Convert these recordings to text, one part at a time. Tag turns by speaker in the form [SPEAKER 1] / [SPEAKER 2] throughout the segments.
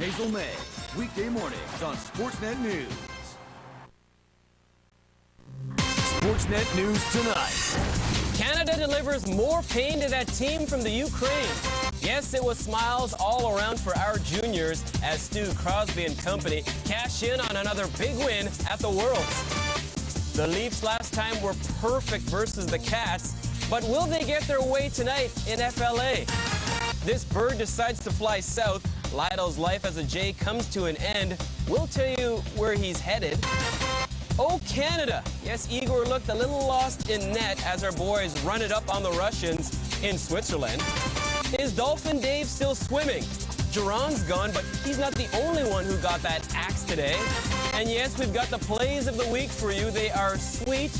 [SPEAKER 1] Hazel May, weekday mornings on Sportsnet News. Sportsnet News tonight.
[SPEAKER 2] Canada delivers more pain to that team from the Ukraine. Yes, it was smiles all around for our juniors as Stu Crosby and company cash in on another big win at the Worlds. The Leafs last time were perfect versus the Cats, but will they get their way tonight in FLA? This bird decides to fly south. Lytle's life as a Jay comes to an end. We'll tell you where he's headed. Oh, Canada! Yes, Igor looked a little lost in net as our boys run it up on the Russians in Switzerland. Is Dolphin Dave still swimming? Jerron's gone, but he's not the only one who got that axe today. And yes, we've got the plays of the week for you. They are sweet,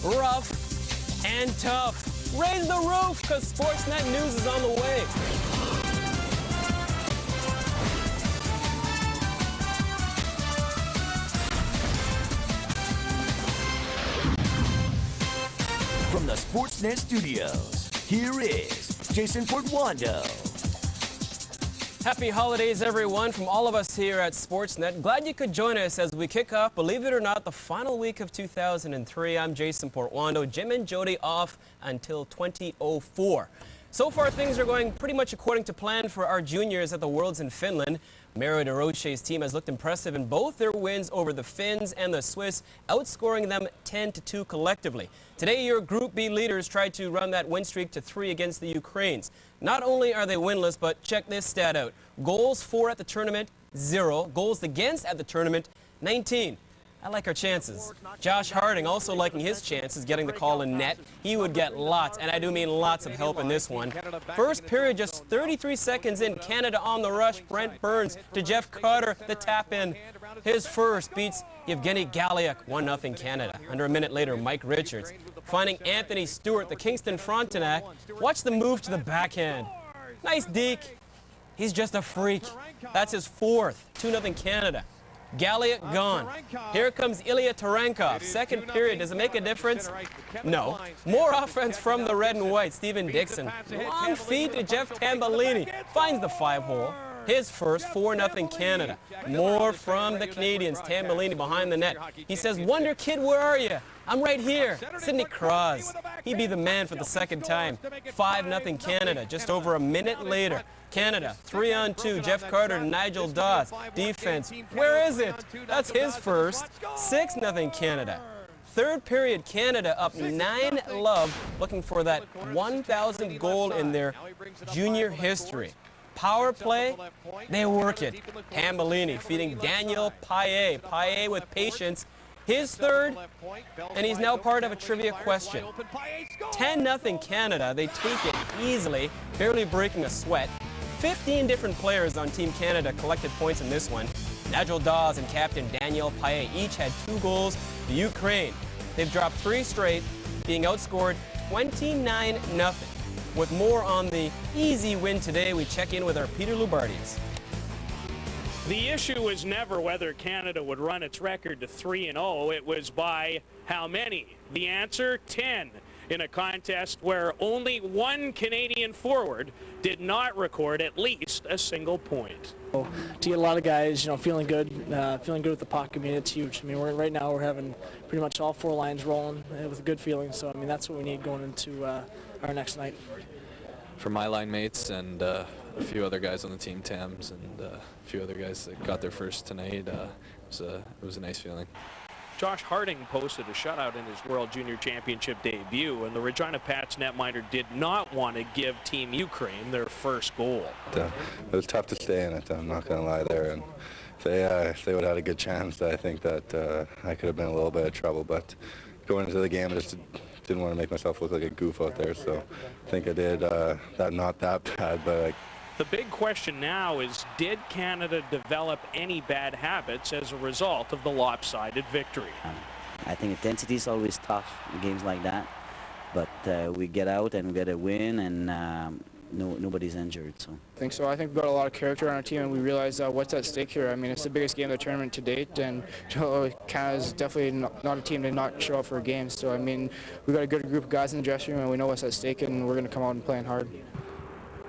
[SPEAKER 2] rough, and tough. Raise the roof, because Sportsnet News is on the way.
[SPEAKER 1] From the Sportsnet studios, here is Jason Portuondo.
[SPEAKER 2] Happy holidays, everyone, from all of us here at Sportsnet. Glad you could join us as we kick off, believe it or not, the final week of 2003. I'm Jason Portuondo. Jim and Jody off until 2004. So far, things are going pretty much according to plan for our juniors at the Worlds in Finland. Maro DeRoche's team has looked impressive in both their wins over the Finns and the Swiss, outscoring them 10-2 collectively. Today, your Group B leaders tried to run that win streak to 3 against the Ukrainians. Not only are they winless, but check this stat out. Goals for at the tournament, 0. Goals against at the tournament, 19. I like our chances. Josh Harding also liking his chances getting the call in net. He would get lots, and I do mean lots of help in this one. First period, just 33 seconds in, Canada on the rush. Brent Burns to Jeff Carter, the tap in. His first beats Evgeny Galiuk, 1-0 Canada. Under a minute later, Mike Richards finding Anthony Stewart, the Kingston Frontenac. Watch the move to the backhand. Nice deke. He's just a freak. That's his fourth. 2-0 Canada. Galiuk gone. Here comes Ilya Tarankov. Second period. Does it make a difference? No. More offense from the red and white. Steven Dixon. Long feed to Jeff Tambellini. Finds the 5-hole. His first, 4-0 Canada. More from the Canadians. Tambellini behind the net. He says, "Wonder Kid, where are you?" "I'm right here." Sidney Crosby. He'd be the man for the second time. 5-0 Canada. Just over a minute later. Canada, 3-on-2, Jeff Carter to Nigel Dawes. Defense, where is it? That's his first. 6-0 Canada. Third period, Canada up 9-love, looking for that 1,000th goal in their junior history. Power play, they work it. Tambellini feeding Daniel Paillet. Paillet with patience. His third, and he's now part of a trivia question. 10-0 Canada. They take it easily, barely breaking a sweat. 15 different players on Team Canada collected points in this one. Nigel Dawes and captain Daniel Paillet each had 2 goals. The Ukraine, they've dropped 3 straight, being outscored 29-0. With more on the easy win today, we check in with our Peter Loubardias.
[SPEAKER 3] The issue was never whether Canada would run its record to 3-0. It was by how many. The answer, 10. In a contest where only one Canadian forward did not record at least a single point.
[SPEAKER 4] To get a lot of guys, feeling good with the puck, it's huge. Right now we're having pretty much all 4 lines rolling with a good feeling. So, that's what we need going into our next night.
[SPEAKER 5] For my line mates and a few other guys on the team, Tams, and a few other guys that got their first tonight, it was a nice feeling.
[SPEAKER 3] Josh Harding posted a shutout in his World Junior Championship debut, and the Regina Pats netminder did not want to give Team Ukraine their first goal.
[SPEAKER 6] It was tough to stay in it, I'm not going to lie there. And if they would have had a good chance, I think that I could have been in a little bit of trouble. But going into the game, I just didn't want to make myself look like a goof out there. So I think I did that not that bad, but
[SPEAKER 3] the big question now is, did Canada develop any bad habits as a result of the lopsided victory?
[SPEAKER 7] I think intensity is always tough in games like that, but we get out and we get a win, and nobody's injured. So
[SPEAKER 8] I think so. I think we've got a lot of character on our team, and we realize what's at stake here. It's the biggest game of the tournament to date, and Canada's definitely not a team to not show up for a game. So we've got a good group of guys in the dressing room, and we know what's at stake, and we're going to come out and playing hard.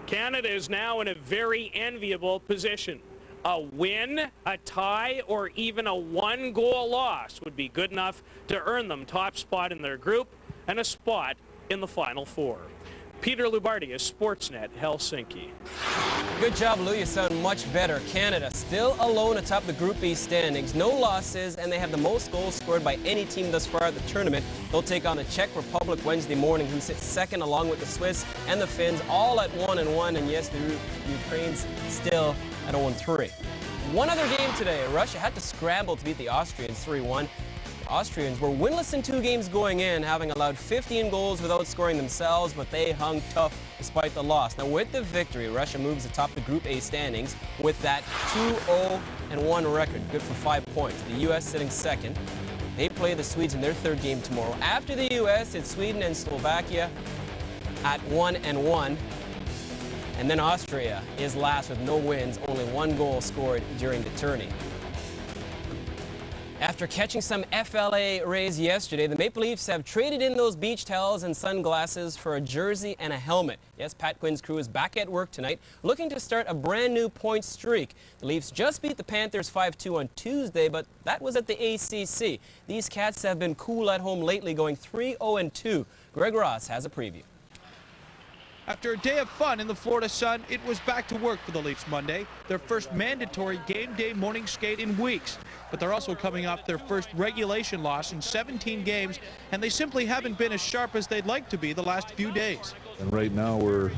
[SPEAKER 3] Canada is now in a very enviable position. A win, a tie, or even a one-goal loss would be good enough to earn them top spot in their group and a spot in the Final Four. Peter Lubardi is Sportsnet, Helsinki.
[SPEAKER 2] Good job, Lou. You sound much better. Canada still alone atop the Group B standings. No losses, and they have the most goals scored by any team thus far at the tournament. They'll take on the Czech Republic Wednesday morning, who sits second along with the Swiss and the Finns, all at 1-1. And yes, the Ukraine's still at 0-3. One other game today. Russia had to scramble to beat the Austrians 3-1. Austrians were winless in 2 games going in, having allowed 15 goals without scoring themselves, but they hung tough despite the loss. Now, with the victory, Russia moves atop the Group A standings with that 2-0-1 record, good for 5 points. The U.S. sitting second. They play the Swedes in their 3rd game tomorrow. After the U.S., it's Sweden and Slovakia at 1-1. And then Austria is last with no wins, only 1 goal scored during the tourney. After catching some FLA rays yesterday, the Maple Leafs have traded in those beach towels and sunglasses for a jersey and a helmet. Yes, Pat Quinn's crew is back at work tonight, looking to start a brand new point streak. The Leafs just beat the Panthers 5-2 on Tuesday, but that was at the ACC. These Cats have been cool at home lately, going 3-0-2. Greg Ross has a preview.
[SPEAKER 9] After a day of fun in the Florida sun, it was back to work for the Leafs Monday, their first mandatory game day morning skate in weeks. But they're also coming off their first regulation loss in 17 games, and they simply haven't been as sharp as they'd like to be the last few days.
[SPEAKER 10] And right now we're,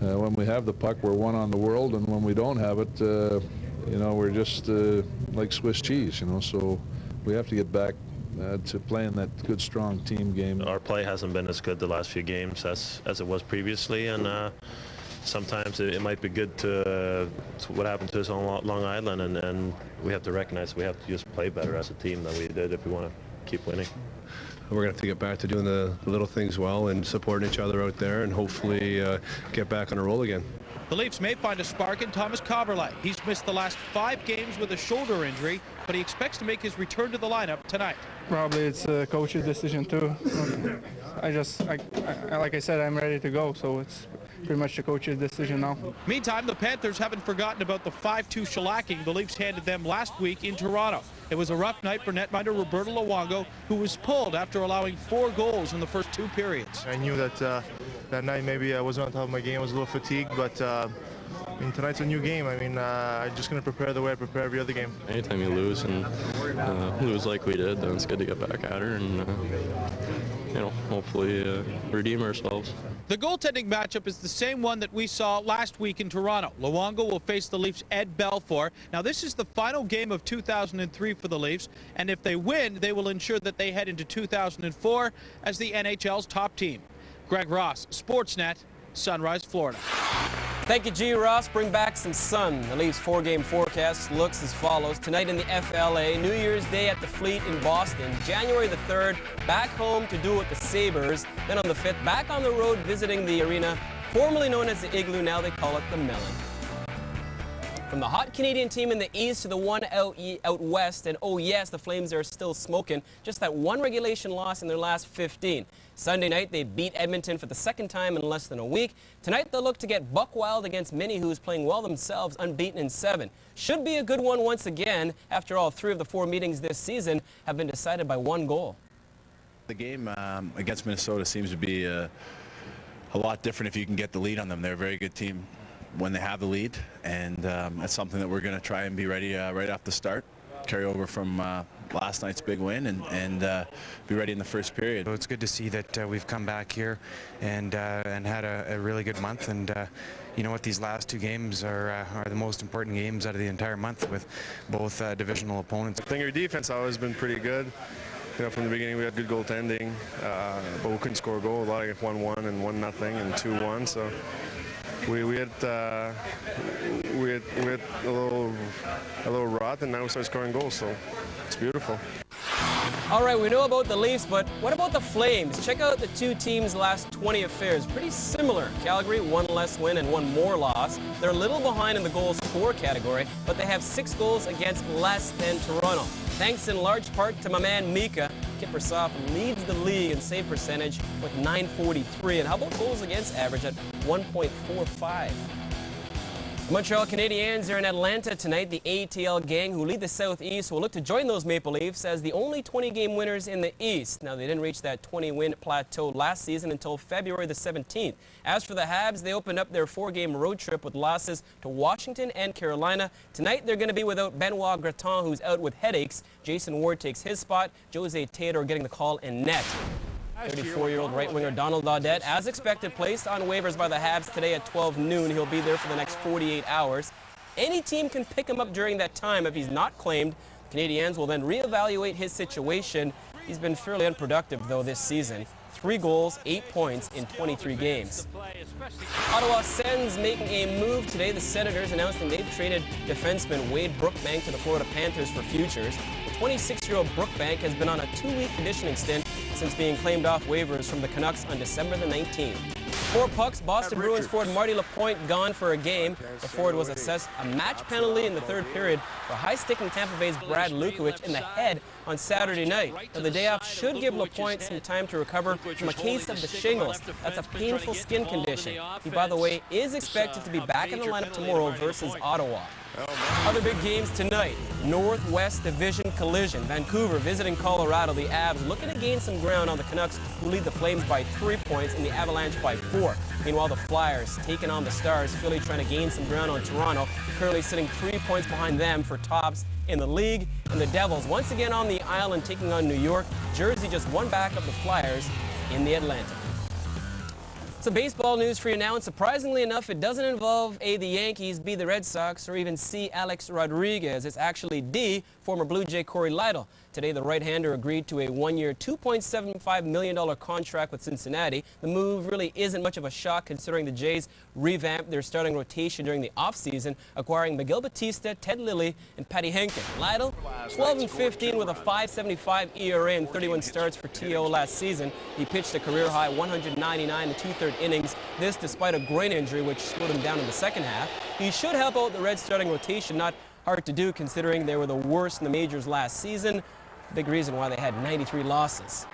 [SPEAKER 10] when we have the puck, we're 1 on the world, and when we don't have it, we're just like Swiss cheese, so we have to get back to playing that good, strong team game.
[SPEAKER 11] Our play hasn't been as good the last few games as it was previously, and sometimes it might be good to what happened to us on Long Island, and we have to recognize we have to just play better as a team than we did if we want to keep winning.
[SPEAKER 12] We're going to have to get back to doing the little things well and supporting each other out there, and hopefully get back on a roll again.
[SPEAKER 9] The Leafs may find a spark in Thomas Kaberle. He's missed the last 5 games with a shoulder injury, but he expects to make his return to the lineup tonight.
[SPEAKER 8] Probably it's a coach's decision too. Like I said, I'm ready to go, so it's pretty much the coach's decision now.
[SPEAKER 9] Meantime, the Panthers haven't forgotten about the 5-2 shellacking the Leafs handed them last week in Toronto. It was a rough night for netminder Roberto Luongo, who was pulled after allowing 4 goals in the first 2 periods.
[SPEAKER 13] I knew that that night maybe I wasn't on top of my game. I was a little fatigued, but tonight's a new game. I'm just going to prepare the way I prepare every other game.
[SPEAKER 5] Anytime you lose and lose like we did, then it's good to get back at her and hopefully redeem ourselves.
[SPEAKER 9] The goaltending matchup is the same one that we saw last week in Toronto. Luongo will face the Leafs' Ed Belfour. Now, this is the final game of 2003 for the Leafs, and if they win, they will ensure that they head into 2004 as the NHL's top team. Greg Ross, Sportsnet, Sunrise, Florida.
[SPEAKER 2] Thank you, G. Ross. Bring back some sun. The Leafs' 4-game forecast looks as follows. Tonight in the FLA, New Year's Day at the Fleet in Boston. January the 3rd, back home to do with the Sabres. Then on the 5th, back on the road visiting the arena, formerly known as the Igloo. Now they call it the Mellon. From the hot Canadian team in the east to the one out west, and oh yes, the Flames are still smoking. Just that 1 regulation loss in their last 15. Sunday night, they beat Edmonton for the 2nd time in less than a week. Tonight, they'll look to get buck wild against Minnie, who's playing well themselves, unbeaten in 7. Should be a good one once again. After all, 3 of the 4 meetings this season have been decided by 1 goal.
[SPEAKER 14] The game against Minnesota seems to be a lot different if you can get the lead on them. They're a very good team when they have the lead, and that's something that we're going to try and be ready right off the start. Carry over from last night's big win and be ready in the first period.
[SPEAKER 15] So it's good to see that we've come back here and had a really good month, and you know what, these last 2 games are the most important games out of the entire month with both divisional opponents.
[SPEAKER 16] I think our defense has always been pretty good. From the beginning we had good goaltending, but we couldn't score a goal. Like 1-1 and 1-0 and 2-1. So we had a little rot, and now we start scoring goals. So it's beautiful.
[SPEAKER 2] All right, we know about the Leafs, but what about the Flames? Check out the 2 teams' last 20 affairs. Pretty similar. Calgary, 1 less win and 1 more loss. They're a little behind in the goals for category, but they have 6 goals against less than Toronto. Thanks in large part to my man Mika. Kiprusoff leads the league in save percentage with .943. And how about goals against average at 1.45? Montreal Canadiens are in Atlanta tonight. The ATL gang, who lead the Southeast, will look to join those Maple Leafs as the only 20-game winners in the East. Now, they didn't reach that 20-win plateau last season until February the 17th. As for the Habs, they opened up their 4-game road trip with losses to Washington and Carolina. Tonight, they're going to be without Benoit Gratton, who's out with headaches. Jason Ward takes his spot. Jose Taylor getting the call in net. 34-year-old right-winger Donald Audette, as expected, placed on waivers by the Habs today at 12 noon. He'll be there for the next 48 hours. Any team can pick him up during that time if he's not claimed. The Canadiens will then reevaluate his situation. He's been fairly unproductive, though, this season. 3 goals, 8 points in 23 games. Ottawa Sens making a move today. The Senators announcing they've traded defenseman Wade Brookbank to the Florida Panthers for futures. The 26-year-old Brookbank has been on a 2-week conditioning stint since being claimed off waivers from the Canucks on December the 19th. 4 pucks, Boston Bruins forward Marty Lapointe gone for a game. The forward was assessed a match penalty in the 3rd period for high-sticking Tampa Bay's Brad Lukowich in the head on Saturday night. Now, the day off should give Lapointe some time to recover from a case of the shingles. That's a painful skin condition. He, by the way, is expected to be back in the lineup tomorrow versus Ottawa. Other big games tonight. Northwest Division collision. Vancouver visiting Colorado. The Avs looking to gain some ground on the Canucks, who lead the Flames by 3 points and the Avalanche by 4. Meanwhile, the Flyers taking on the Stars. Philly trying to gain some ground on Toronto, currently sitting 3 points behind them for tops in the league. And the Devils once again on the island taking on New York. Jersey just one back of the Flyers in the Atlantic. Some baseball news for you now, and surprisingly enough, it doesn't involve A, the Yankees, B, the Red Sox, or even C, Alex Rodriguez. It's actually D, former Blue Jay Corey Lytle. Today, the right-hander agreed to a 1-year, $2.75 million contract with Cincinnati. The move really isn't much of a shock considering the Jays revamped their starting rotation during the offseason, acquiring Miguel Batista, Ted Lilly, and Patty Henkin. Lytle, 12-15 with a .575 ERA and 31 starts for TO last season. He pitched a career-high 199 2/3 innings, this despite a groin injury which slowed him down in the second half. He should help out the Reds' starting rotation, not hard to do considering they were the worst in the majors last season. Big reason why they had 93 losses.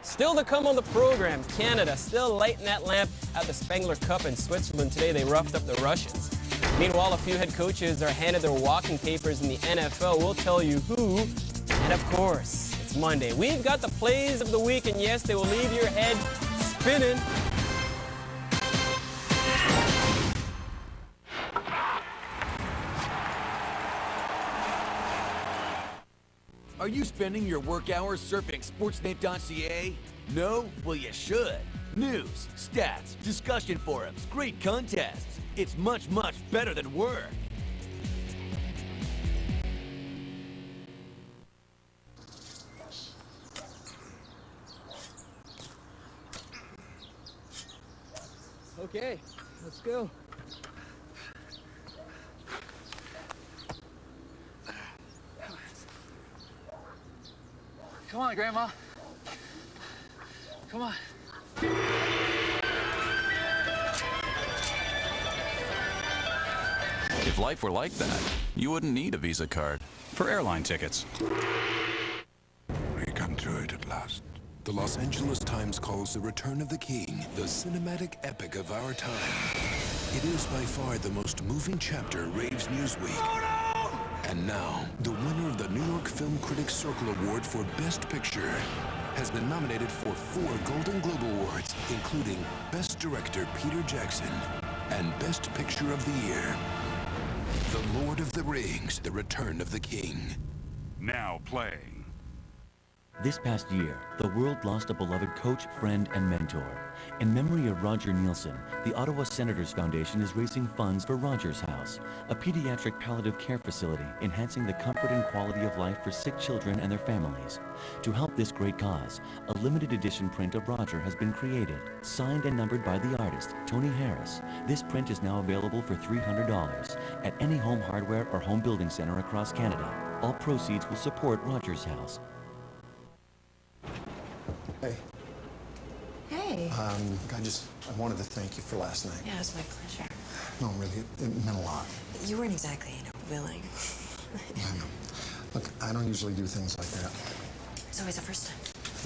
[SPEAKER 2] Still to come on the program, Canada still lighting that lamp at the Spengler Cup in Switzerland. Today they roughed up the Russians. Meanwhile, a few head coaches are handed their walking papers in the NFL. We'll tell you who, and of course, it's Monday. We've got the plays of the week, and yes, they will leave your head spinning.
[SPEAKER 1] Are you spending your work hours surfing Sportsnet.ca? No? Well, you should. News, stats, discussion forums, great contests. It's much, much better than work.
[SPEAKER 17] Okay, let's go. Come on, Grandma. Come on.
[SPEAKER 18] If life were like that, you wouldn't need a Visa card. For airline tickets.
[SPEAKER 19] We come to it at last. The Los Angeles Times calls The Return of the King the cinematic epic of our time. It is by far the most moving chapter, raves Newsweek. Oh, no! And now, the winner of the New York Film Critics Circle Award for Best Picture has been nominated for 4 Golden Globe Awards, including Best Director Peter Jackson and Best Picture of the Year. The Lord of the Rings, The Return of the King.
[SPEAKER 20] Now playing.
[SPEAKER 21] This past year, the world lost a beloved coach, friend, and mentor. In memory of Roger Nielsen, the Ottawa Senators Foundation is raising funds for Rogers House, a pediatric palliative care facility enhancing the comfort and quality of life for sick children and their families. To help this great cause, a limited edition print of Roger has been created, signed and numbered by the artist, Tony Harris. This print is now available for $300 at any home hardware or home building center across Canada. All proceeds will support Rogers House.
[SPEAKER 22] Hey.
[SPEAKER 23] Hey.
[SPEAKER 22] I wanted to thank you for last night.
[SPEAKER 23] Yeah, it was my pleasure.
[SPEAKER 22] No, really, it meant a lot.
[SPEAKER 23] You weren't exactly, willing.
[SPEAKER 22] I know. Look, I don't usually do things like that.
[SPEAKER 23] It's always the first time.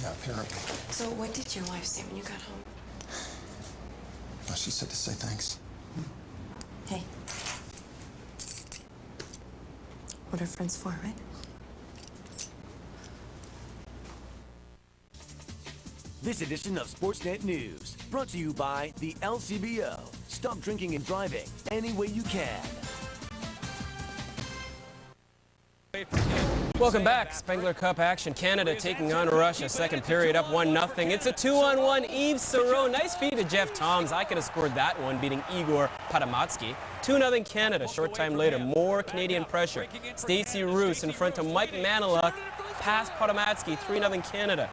[SPEAKER 22] Yeah, apparently.
[SPEAKER 23] So what did your wife say when you got home?
[SPEAKER 22] Well, she said to say thanks.
[SPEAKER 23] Hey, what are friends for, right?
[SPEAKER 1] This edition of Sportsnet News brought to you by the LCBO. Stop drinking and driving any way you can.
[SPEAKER 2] Welcome back. Spengler Cup action. Canada taking on Russia. Second period up 1-0. It's a 2-on-1. Yves Saroux. Nice feed to Jeff Toms. I could have scored that one, beating Igor Padamatsky. 2-0 Canada. Short time later, more Canadian pressure. Stacey Roos in front of Mike Maniluk. Past Padamatsky. 3-0 Canada.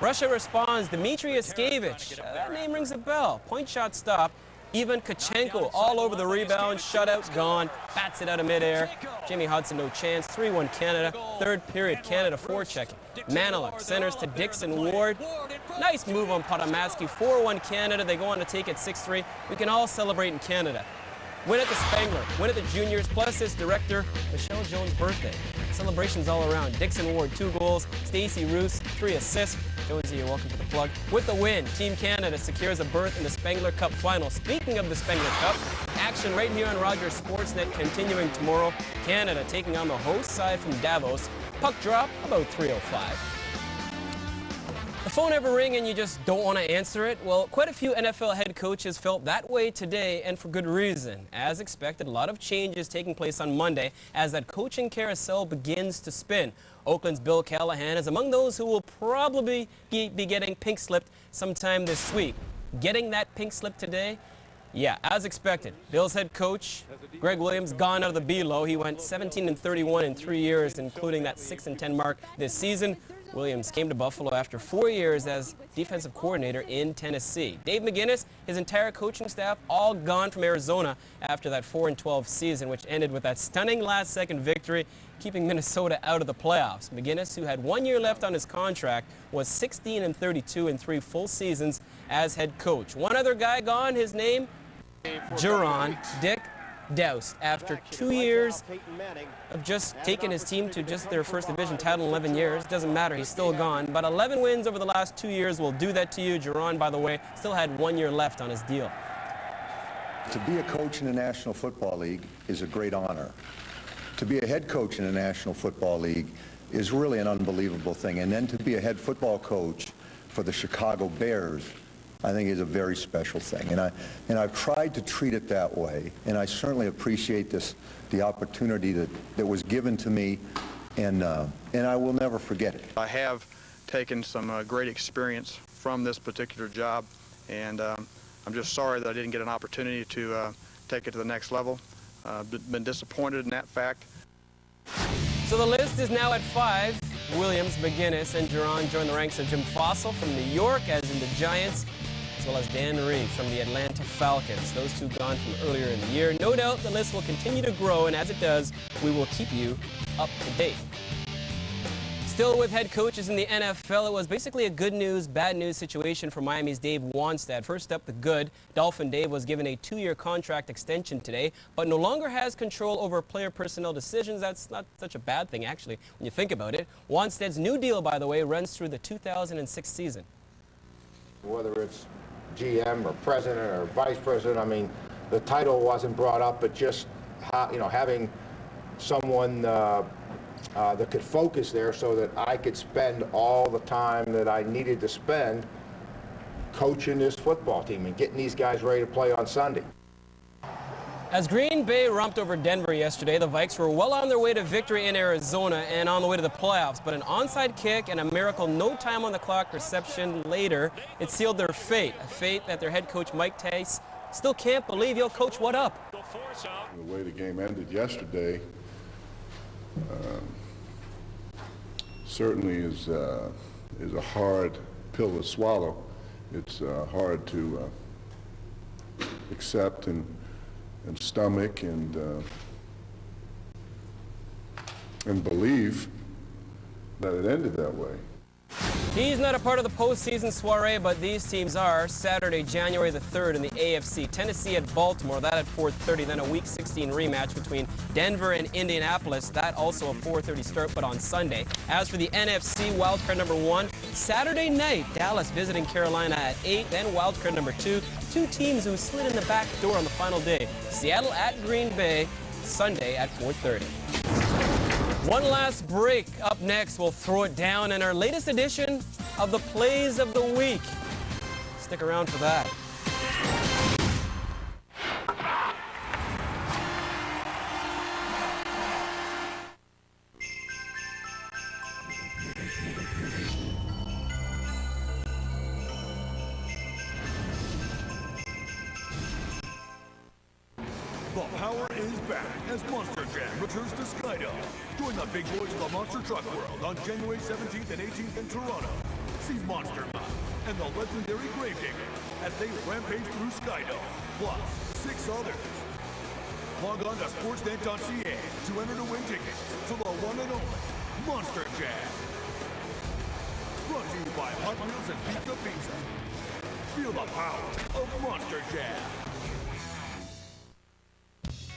[SPEAKER 2] Russia responds. Dmitry Yaskevich. That name rings a bell. Point shot stop. Ivan Kachenko all over the rebound. Shutout gone. Bats it out of midair. Jimmy Hudson no chance. 3-1 Canada. Third period Canada forechecking. Maniluk centers to Dixon Ward. Nice move on Padamatsky. 4-1 Canada. They go on to take it 6-3. We can all celebrate in Canada. Win at the Spengler. Win at the juniors. Plus this director Michelle Jones' birthday. Celebrations all around. Dixon Ward 2 goals. Stacey Roos 3 assists. Jonesy, you're welcome to the plug. With the win, Team Canada secures a berth in the Spengler Cup final. Speaking of the Spengler Cup, action right here on Rogers Sportsnet continuing tomorrow. Canada taking on the host side from Davos. Puck drop about 3:05. The phone ever ring and you just don't want to answer it? Well, quite a few NFL head coaches felt that way today, and for good reason. As expected, a lot of changes taking place on Monday as that coaching carousel begins to spin. Oakland's Bill Callahan is among those who will probably be getting pink slipped sometime this week. Getting that pink slip today? Yeah, as expected. Bill's head coach, Greg Williams, gone out of the B-Low. He went 17-31 in 3 years, including that 6-10 mark this season. Williams came to Buffalo after 4 years as defensive coordinator in Tennessee. Dave McGinnis, his entire coaching staff, all gone from Arizona after that 4-12 season, which ended with that stunning last-second victory, keeping Minnesota out of the playoffs. McGinnis, who had 1 year left on his contract, was 16-32 in 3 full seasons as head coach. One other guy gone, his name, Jaron Dick doused after 2 years of just taking his team to just their first division title in 11 years. Doesn't matter, he's still gone. But 11 wins over the last 2 years will do that to you. Jaron, by the way, still had 1 year left on his deal.
[SPEAKER 4] To be a coach in the National Football League is a great honor. To be a head coach in the National Football League is really an unbelievable thing. And then to be a head football coach for the Chicago Bears, I think is a very special thing, and I've tried to treat it that way, and I certainly appreciate the opportunity that was given to me, and I will never forget it.
[SPEAKER 6] I have taken some great experience from this particular job, and I'm just sorry that I didn't get an opportunity to take it to the next level. Been disappointed in that fact.
[SPEAKER 2] So the list is now at 5. Williams, McGinnis, and Jaron join the ranks of Jim Fossil from New York, as in the Giants, as well as Dan Reeves from the Atlanta Falcons. Those two gone from earlier in the year. No doubt the list will continue to grow, and as it does, we will keep you up to date. Still with head coaches in the NFL, it was basically a good news, bad news situation for Miami's Dave Wannstedt. First up, the good. Dolphin Dave was given a 2-year contract extension today, but no longer has control over player personnel decisions. That's not such a bad thing, actually, when you think about it. Wannstedt's new deal, by the way, runs through the 2006 season.
[SPEAKER 7] Whether it's GM or president or vice president, I mean, the title wasn't brought up, but just having someone that could focus there so that I could spend all the time that I needed to spend coaching this football team and getting these guys ready to play on Sunday.
[SPEAKER 2] As Green Bay romped over Denver yesterday, the Vikes were well on their way to victory in Arizona and on the way to the playoffs. But an onside kick and a miracle no time on the clock reception later, it sealed their fate. A fate that their head coach Mike Tice still can't believe. Yo, coach, what up?
[SPEAKER 10] The way the game ended yesterday certainly is a hard pill to swallow. It's hard to accept and stomach and believe that it ended that way.
[SPEAKER 2] He's not a part of the postseason soiree, but these teams are. Saturday, January the 3rd in the AFC. Tennessee at Baltimore, that at 4:30. Then a Week 16 rematch between Denver and Indianapolis. That also a 4:30 start, but on Sunday. As for the NFC, wildcard number 1, Saturday night, Dallas visiting Carolina at 8. Then wildcard number 2, two teams who slid in the back door on the final day. Seattle at Green Bay, Sunday at 4:30. One last break. Up next, we'll throw it down in our latest edition of the Plays of the Week. Stick around for that.
[SPEAKER 1] The power is back as Monster Jam returns to Skydome. Join the big boys of the Monster Truck World on January 17th and 18th in Toronto. See Monster Mouth and the legendary Gravedigger as they rampage through Skydome, plus 6 others. Log on to sportsnet.ca to enter to win tickets to the one and only Monster Jam. Brought to you by Hot Wheels and Pizza Pizza. Feel the power of Monster Jam.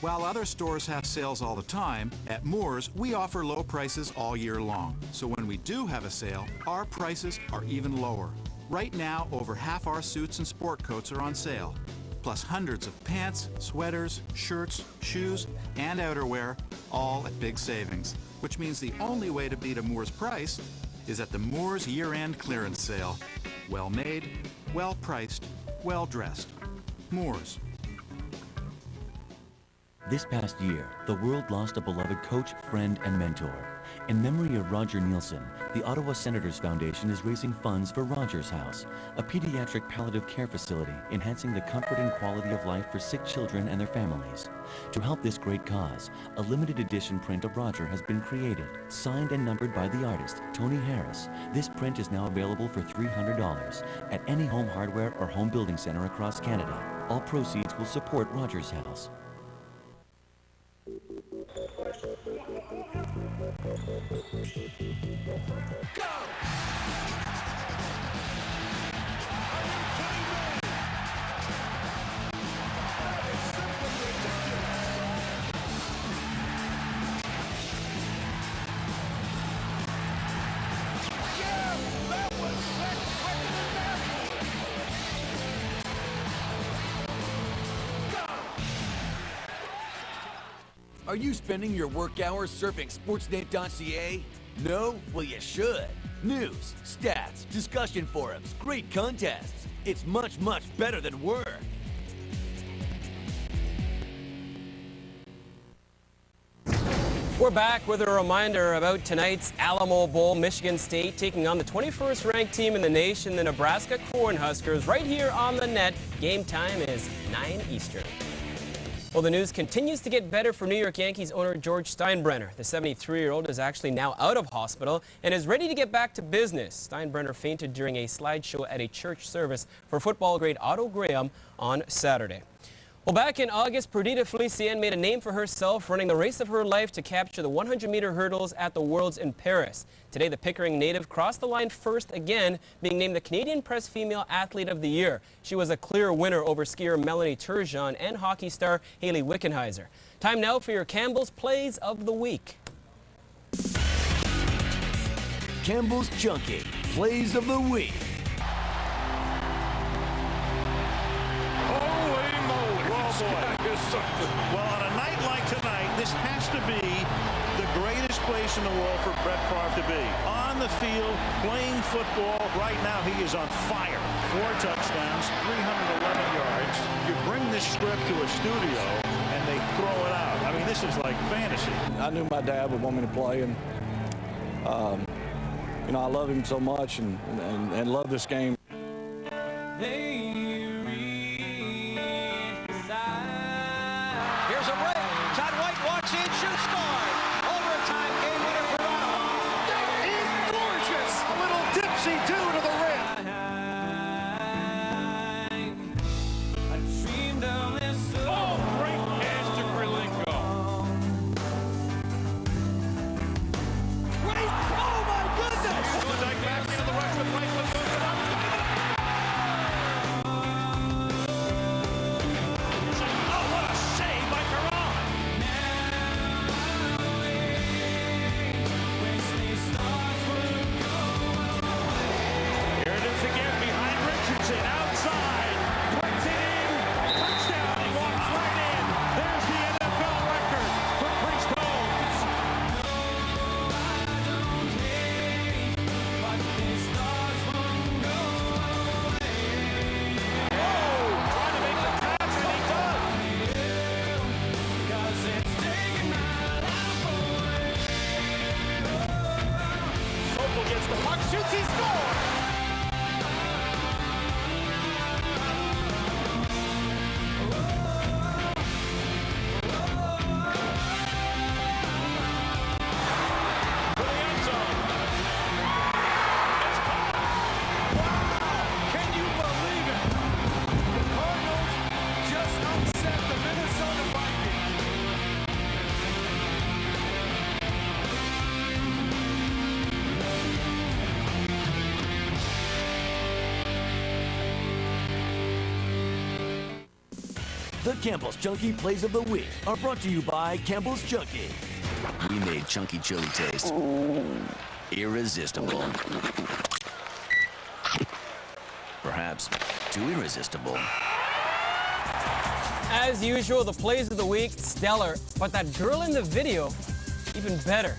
[SPEAKER 3] While other stores have sales all the time, at Moore's, we offer low prices all year long. So when we do have a sale, our prices are even lower. Right now, over half our suits and sport coats are on sale, plus hundreds of pants, sweaters, shirts, shoes, and outerwear, all at big savings. Which means the only way to beat a Moore's price is at the Moore's year-end clearance sale. Well made, well priced, well dressed. Moore's.
[SPEAKER 21] This past year, the world lost a beloved coach, friend, and mentor. In memory of Roger Nielsen, the Ottawa Senators Foundation is raising funds for Roger's House, a pediatric palliative care facility enhancing the comfort and quality of life for sick children and their families. To help this great cause, a limited edition print of Roger has been created, signed and numbered by the artist, Tony Harris. This print is now available for $300 at any home hardware or home building center across Canada. All proceeds will support Roger's House.
[SPEAKER 1] Are you spending your work hours surfing Sportsnet.ca? No? Well, you should. News, stats, discussion forums, great contests. It's much, much better than work.
[SPEAKER 2] We're back with a reminder about tonight's Alamo Bowl. Michigan State taking on the 21st ranked team in the nation, the Nebraska Cornhuskers, right here on the net. Game time is 9 Eastern. Well, the news continues to get better for New York Yankees owner George Steinbrenner. The 73-year-old is actually now out of hospital and is ready to get back to business. Steinbrenner fainted during a slideshow at a church service for football great Otto Graham on Saturday. Well, back in August, Perdita Felician made a name for herself running the race of her life to capture the 100-meter hurdles at the Worlds in Paris. Today, the Pickering native crossed the line first again, being named the Canadian Press Female Athlete of the Year. She was a clear winner over skier Melanie Turgeon and hockey star Hayley Wickenheiser. Time now for your Campbell's Plays of the Week.
[SPEAKER 1] Campbell's Chunky Plays of the Week.
[SPEAKER 11] Well, on a night like tonight, this has to be the greatest place in the world for Brett Favre to be. On the field, playing football. Right now, he is on fire. 4 touchdowns, 311 yards. You bring this script to a studio, and they throw it out. I mean, this is like fantasy.
[SPEAKER 12] I knew my dad would want me to play, and you know, I love him so much and love this game.
[SPEAKER 24] Here's a break. Todd White walks in, shoots, scored. Overtime game winner for Ottawa.
[SPEAKER 11] That is gorgeous. A little dipsy-do to the rim.
[SPEAKER 24] Oh, great pass to Krilenko. Great. Oh, my goodness. Klondike back into the rush with Franklin. Goes it up. shoots, he scores!
[SPEAKER 1] The Campbell's Chunky Plays of the Week are brought to you by Campbell's Chunky.
[SPEAKER 5] We made chunky chili taste irresistible. Perhaps too irresistible.
[SPEAKER 2] As usual, the plays of the week, stellar. But that girl in the video, even better.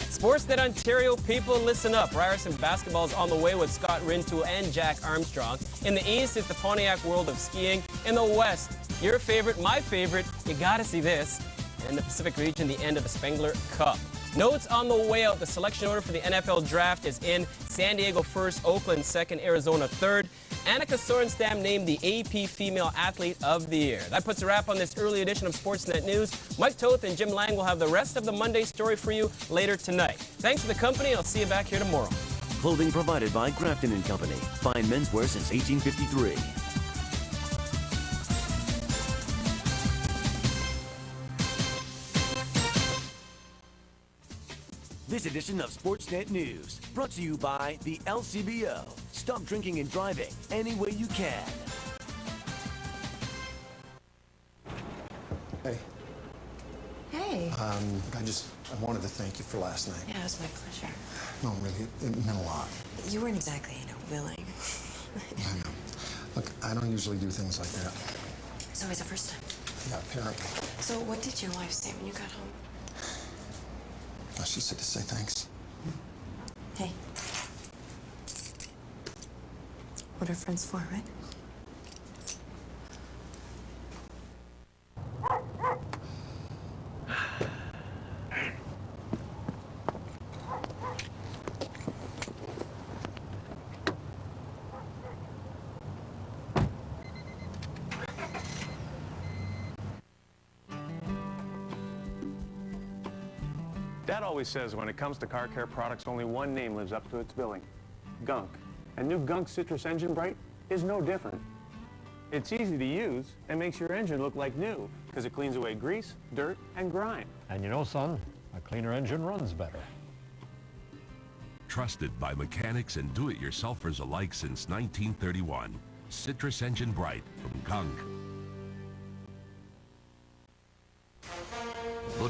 [SPEAKER 2] Sportsnet Ontario people, listen up. Ryerson basketball is on the way with Scott Rintoul and Jack Armstrong. In the East, it's the Pontiac World of Skiing. In the West, your favorite, my favorite, you gotta see this. And in the Pacific region, the end of the Spengler Cup. Notes on the way out. The selection order for the NFL draft is in. San Diego first, Oakland second, Arizona third. Annika Sorenstam named the AP Female Athlete of the Year. That puts a wrap on this early edition of Sportsnet News. Mike Toth and Jim Lang will have the rest of the Monday story for you later tonight. Thanks for the company. I'll see you back here tomorrow.
[SPEAKER 21] Clothing provided by Grafton & Company. Fine menswear since 1853.
[SPEAKER 1] This edition of Sportsnet News brought to you by the LCBO. Stop drinking and driving any way you can.
[SPEAKER 22] Hey.
[SPEAKER 23] Hey.
[SPEAKER 22] I wanted to thank you for last night.
[SPEAKER 23] Yeah, it was my pleasure.
[SPEAKER 22] No, really, it meant a lot.
[SPEAKER 23] You weren't exactly, willing.
[SPEAKER 22] I know. Look, I don't usually do things like that.
[SPEAKER 23] It's always the first time.
[SPEAKER 22] Yeah, apparently.
[SPEAKER 23] So what did your wife say when you got home?
[SPEAKER 22] She said to say thanks.
[SPEAKER 23] Hey. What are friends for, right?
[SPEAKER 8] Dad always says when it comes to car care products, only one name lives up to its billing: Gunk. And new Gunk Citrus Engine Bright is no different. It's easy to use and makes your engine look like new because it cleans away grease, dirt, and grime.
[SPEAKER 9] And you know, son, a cleaner engine runs better.
[SPEAKER 13] Trusted by mechanics and do-it-yourselfers alike since 1931. Citrus Engine Bright from Gunk.